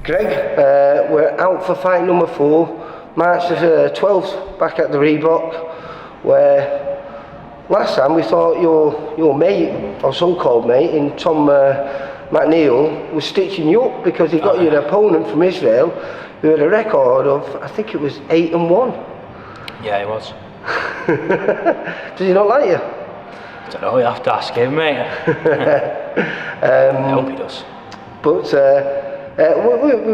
Greg, we're out for fight number 4, March the 12th, back at the Reebok, where last time we thought your mate, or so-called mate, in Tom McNeil, was stitching you up because he got you an opponent from Israel who had a record of, I think it was 8-1. Yeah, he was. Does he not like you? I don't know, you'll have to ask him, mate. I hope he does. But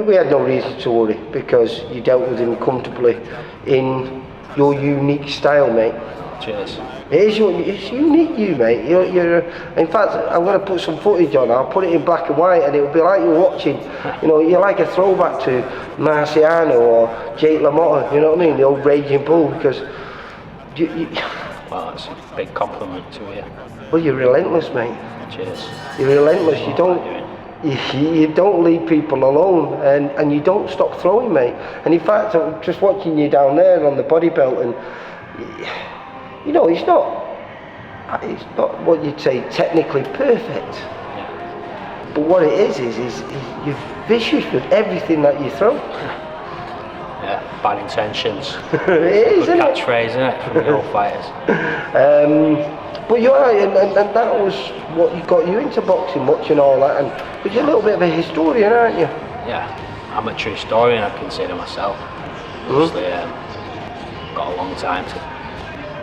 we had no reason to worry because you dealt with him comfortably in your unique style, mate. Cheers. It's unique, you mate. You're. In fact, I'm going to put some footage on. I'll put it in black and white, and it'll be like you're watching. You know, you're like a throwback to Marciano or Jake LaMotta. You know what I mean? The old Raging Bull, because Well, that's a big compliment to you. Well, you're relentless, mate. Cheers. You're relentless. You don't leave people alone, and you don't stop throwing, mate. And in fact, I'm just watching you down there on the body belt, and you know, it's not what you'd say technically perfect. Yeah. But what it is you're vicious with everything that you throw. Yeah, bad intentions. It is, good isn't catchphrase, isn't it, from the old fighters? But you're right, and that was what got you into boxing, watching all that, but you're a little bit of a historian, aren't you? Yeah, amateur historian, I consider myself. Obviously, got a long time to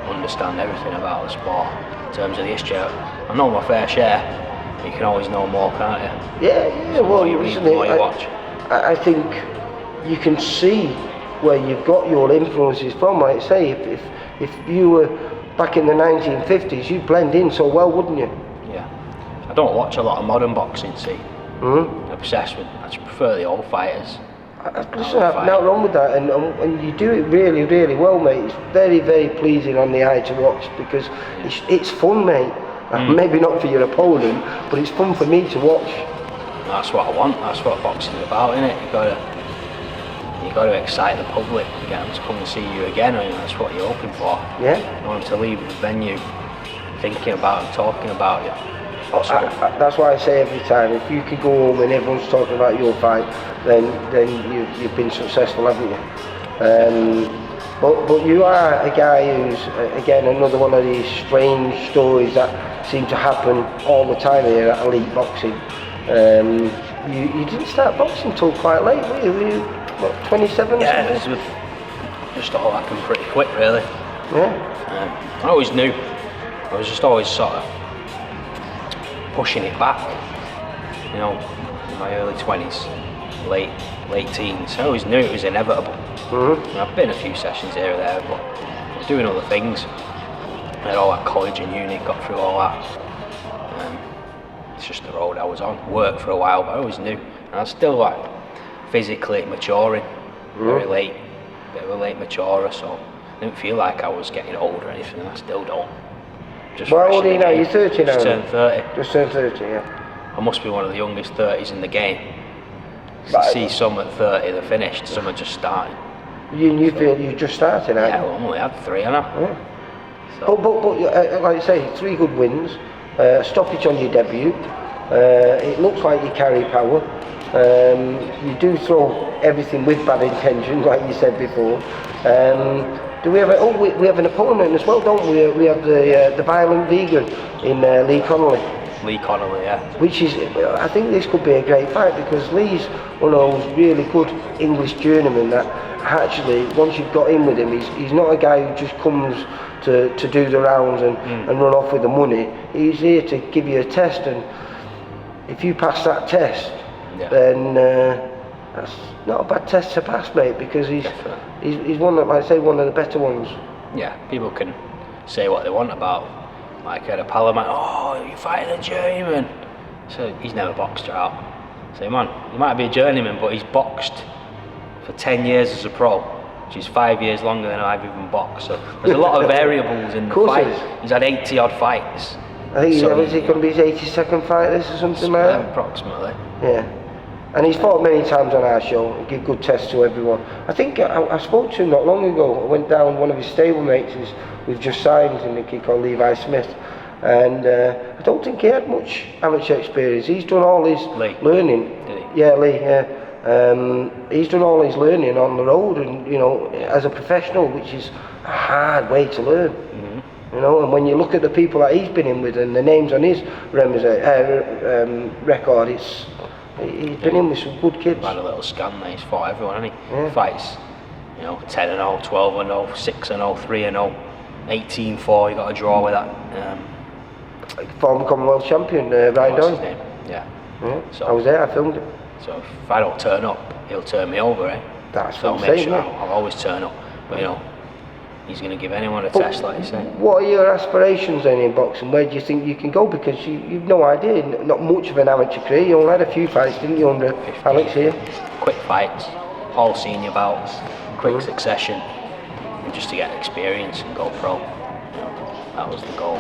understand everything about the sport in terms of the history. I know my fair share, but you can always know more, can't you? Yeah, so well, you read, the more you watch. I think you can see where you've got your influences from. Like say, if you were back in the 1950s, you'd blend in so well, wouldn't you? Yeah. I don't watch a lot of modern boxing, see. I'm obsessed with, I just prefer the old fighters. Listen, I've not wrong with that, and you do it really, really well, mate. It's very, very pleasing on the eye to watch because it's fun, mate. Maybe not for your opponent, but it's fun for me to watch. That's what I want. That's what boxing is about, isn't it? You got to excite the public, get them to come and see you again. I mean, that's what you're hoping for. Yeah. You want them to leave the venue thinking about and talking about you. That's why I say every time, if you could go home and everyone's talking about your fight, then you've been successful, haven't you? But you are a guy who's, again, another one of these strange stories that seem to happen all the time here at Elite Boxing. You didn't start boxing until quite late, were you? What, 27 or something? Yeah, just all happened pretty quick, really. Yeah. I always knew. I was just always sort of pushing it back. You know, in my early 20s, late teens. I always knew it was inevitable. I've been a few sessions here or there, but I was doing other things. I had all that college and uni, got through all that. It's just the road I was on. Worked for a while, but I always knew. And I was still like physically maturing, very late, bit of a late maturer, so I didn't feel like I was getting old or anything, and I still don't. Just how old are you now? You're 30 now? Just turned 30. Just turned 30, yeah. I must be one of the youngest 30s in the game. You see some at 30 that finished, some are just starting. You feel you just started, aren't you? Yeah, well, I only had 3, haven't I? Yeah. So. But like you say, 3 good wins, stoppage on your debut. It looks like you carry power. You do throw everything with bad intention, like you said before. Do we have we have an opponent as well, don't we? We have the violent vegan in Lee Connolly. Lee Connolly, yeah. Which is, I think this could be a great fight because Lee's one of those really good English journeymen that actually, once you've got in with him, he's not a guy who just comes to do the rounds and run off with the money. He's here to give you a test, and if you pass that test, then that's not a bad test to pass, mate, because he's one of, like I say, one of the better ones. Yeah, people can say what they want about, like I had a pal of mine, oh, you're fighting a journeyman. So he's never boxed her out. So man, he might be a journeyman, but he's boxed for 10 years as a pro, which is 5 years longer than I've even boxed. So there's a lot of variables in the fight. He's had 80 odd fights. I think is it going to be his 82nd fight this or something like that? Approximately. Yeah. And he's fought many times on our show and give good tests to everyone. I think I spoke to him not long ago. I went down, one of his stablemates we've just signed, in a kid called Levi Smith, and I don't think he had much amateur experience. He's done all his learning. Did he? Yeah, Lee. Yeah. He's done all his learning on the road, and you know, as a professional, which is a hard way to learn. You know, and when you look at the people that he's been in with and the names on his record, he's been in with some good kids. Had a little scan there, he's fought everyone, hasn't he? Yeah. Fights, you know, 10-0, 12-0, 6-0, 3-0, 18-4, you got a draw with that. Former Commonwealth champion, Ryan What's his Doyle. name? Yeah. So I was there, I filmed it. So if I don't turn up, he'll turn me over, eh? That's so what I'll I'm make saying, sure yeah. I'll always turn up. But you know, he's going to give anyone a test, like you say. What are your aspirations then in boxing? Where do you think you can go? Because you've no idea, not much of an amateur career. You only had a few fights, didn't you, under Alex here? Quick fights, all senior bouts, quick succession, and just to get experience and go pro. You know, that was the goal.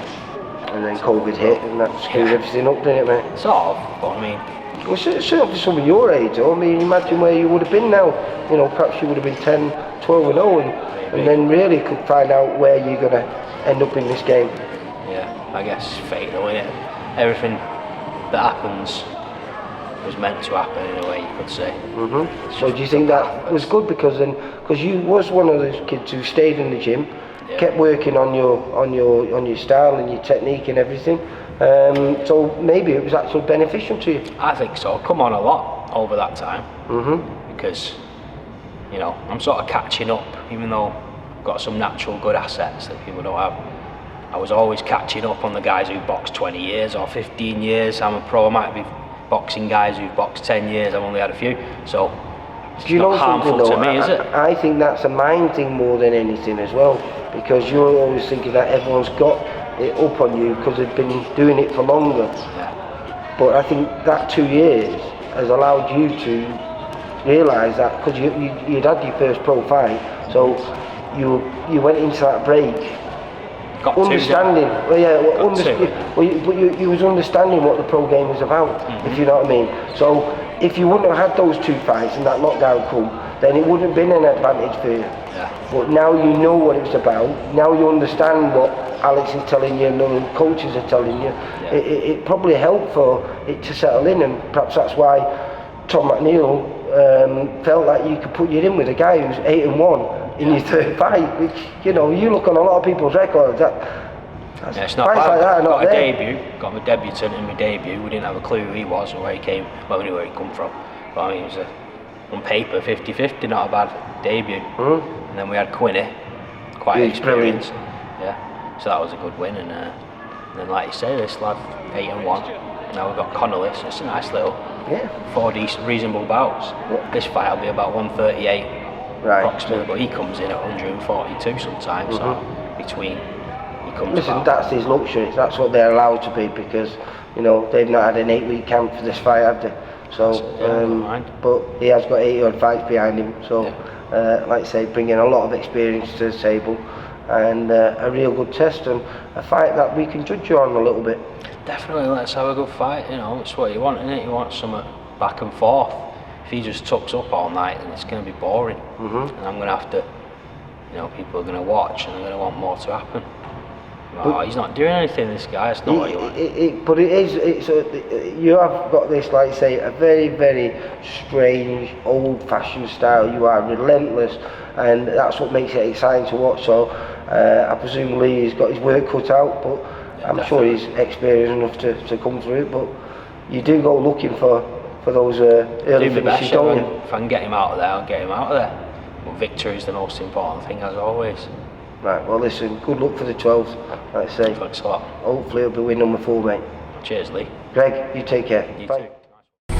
And then COVID hit, and that screwed everything up, didn't it, mate? Sort of, but I mean, well, certainly for some of your age, though. I mean, imagine where you would have been now. You know, perhaps you would have been 10, 12-0, and then really could find out where you're going to end up in this game. Yeah, I guess fate, though, innit? Everything that happens was meant to happen in a way, you could say. So do you think that was good because you was one of those kids who stayed in the gym, kept working on your style and your technique and everything? So maybe it was actually beneficial to you. I think so. Come on a lot over that time. Because, you know, I'm sort of catching up, even though I've got some natural good assets that people don't have. I was always catching up on the guys who boxed 20 years or 15 years. I'm a pro. I might be boxing guys who've boxed 10 years. I've only had a few. So it's not harmful to me, is it? I think that's a mind thing more than anything as well, because you're always thinking that everyone's got it up on you because they've been doing it for longer. Yeah. But I think that 2 years has allowed you to realise that, because you'd had your first pro fight, so you went into that break understanding. You was understanding what the pro game was about, if you know what I mean. So if you wouldn't have had those 2 fights and that lockdown come, then it wouldn't have been an advantage for you. Yeah. But now you know what it's about. Now you understand what Alex is telling you and the coaches are telling you. Yeah. It probably helped for it to settle in, and perhaps that's why Tom McNeil felt like you could put you in with a guy who's 8-1 in your third fight, which, you know, you look on a lot of people's records, it's not bad. Like that, got a debut, got my debutant in my debut. We didn't have a clue who he was or where he came. Well, we knew where he come from, but I mean, it was on paper 50-50, not a bad debut. And then we had Quinney, quite experienced. Yeah, so that was a good win. And then, like you say, this lad 8-1. Now we've got Connolly, so it's a nice little 4 decent, reasonable bouts. This fight will be about 138. Approximately, but he comes in at 142 sometimes. So between, he comes. Listen, that's his luxury. That's what they're allowed to be, because you know they've not had an 8-week camp for this fight, have they? So, but he has got 80-odd fights behind him. So, like I say, bringing a lot of experience to the table, and a real good test, and a fight that we can judge you on a little bit. Definitely, let's have a good fight. You know, it's what you want, isn't it? You want something back and forth. If he just tucks up all night, then it's going to be boring. And I'm going to have to, you know, people are going to watch and they're going to want more to happen. Oh, he's not doing anything, this guy. It's not what you want. But it is. You have got this, like you say, a very, very strange, old-fashioned style. You are relentless, and that's what makes it exciting to watch. So I presume Lee has got his work cut out, but I'm sure he's experienced enough to come through it. But you do go looking for those early finishes, don't you? If I can get him out of there, I'll get him out of there. But victory is the most important thing, as always. Right, well listen, good luck for the 12th, like I say. Thanks a lot. Hopefully it'll be win number 4, mate. Cheers, Lee. Greg, you take care. You Bye. too.